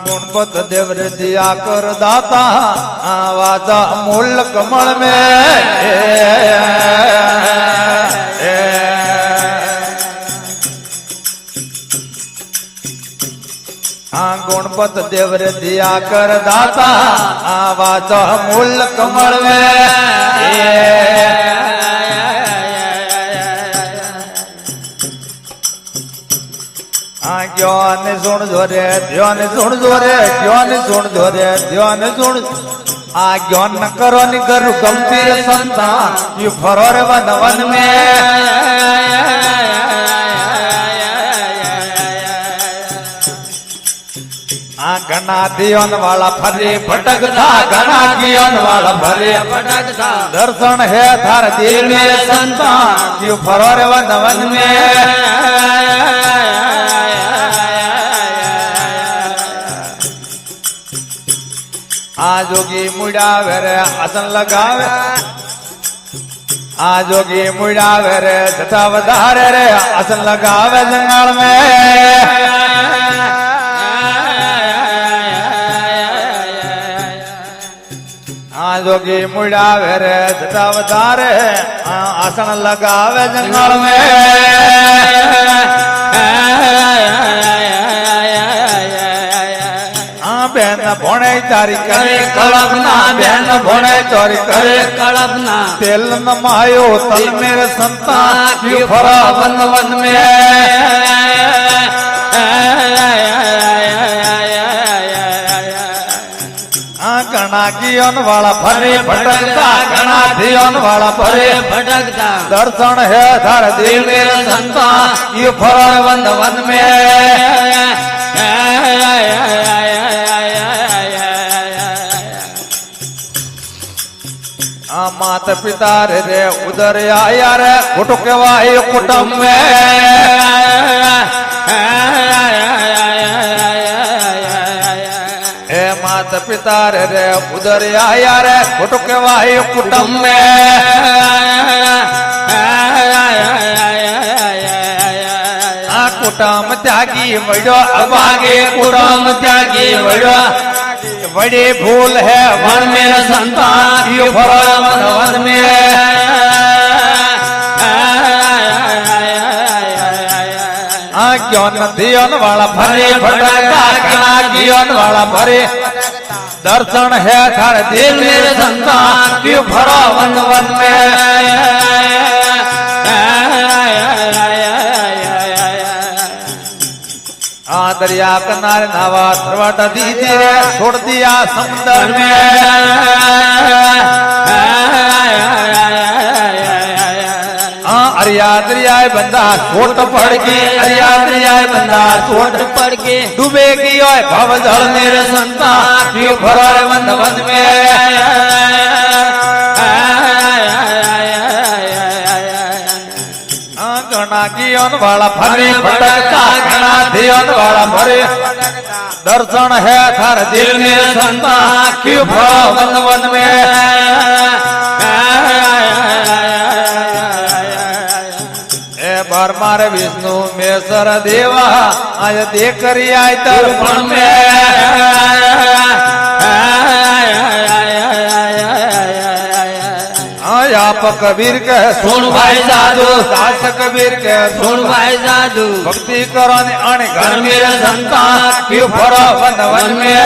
गुणपत देव रे दिया कर दाता वाजा मूल कमल में गुणपत देव रे दिया कर दाता वाजा मूल कमल में ज्ञान सुन जोरे ध्यान सुन जोरे ज्ञान सुन जोरे ध्यान सुन ज्ञान न करो नि करू गंभीर संतान यू फरोर वन वन में घना दियोन वाला फरे भटकता घना दियोन वाला फरे भटकता दर्शन है थार दिल में संतान यू फरोर वन वन में जोगी मुड़ावे रे आसन लगावे जोगी मुड़ावे रे जटा वधारे रे आसन लगावे जंगल में जोगी मुड़ावे रे जटा वधारे आसन लगावे जंगल में बेन भोणे तारी करे कलपना बेन भोणे तारी करे कलपना तेल न मायो तल मेरे संतान यू फरा वन वन में घना कियोन वाला फरे भटकता घना दियोन वाला फरे भटकता दर्शन है धर दिल मेरे संतान यू फरा वन वन में मात पिता रे उधर आया रे कुटुक वायु कुटुंब में मात पिता रे उधर आया रे कुटुक वायु कुटुंब में कुटुंब त्यागी वड़ो अभागे कुटुंब त्यागी वड़ो बड़ी भूल है वन मेरा संतान यू फरा वन वन में ज्ञान दियोन वाला भरे भटका घना ज्ञान वाला भरे दर्शन है थार दिल मेरे संतान यू फरा वन वन में दरिया किनारे नावा थरवट दीजिए रे छोड़ दिया समुद्र में अरिया दरियाए बंदा छोट पड़ के अरिया दरियाए बंदा छोट पड़ के डूबेगी ओए भव जल मेरे संतान यू भरोर वन वन में घना दियोन वाला फरे भटकता घना दियोन वाला फरे दर्शन है थार दिल में संतान क्यों भरो वन वन में बार मारे विष्णु में सर देवा आज देख करी आय दर्पण में आप कबीर के सुन भाई जादू दास कबीर के सुन भाई जादू भक्ति करो अण घर मेरे संतान क्यों भरो वन वन में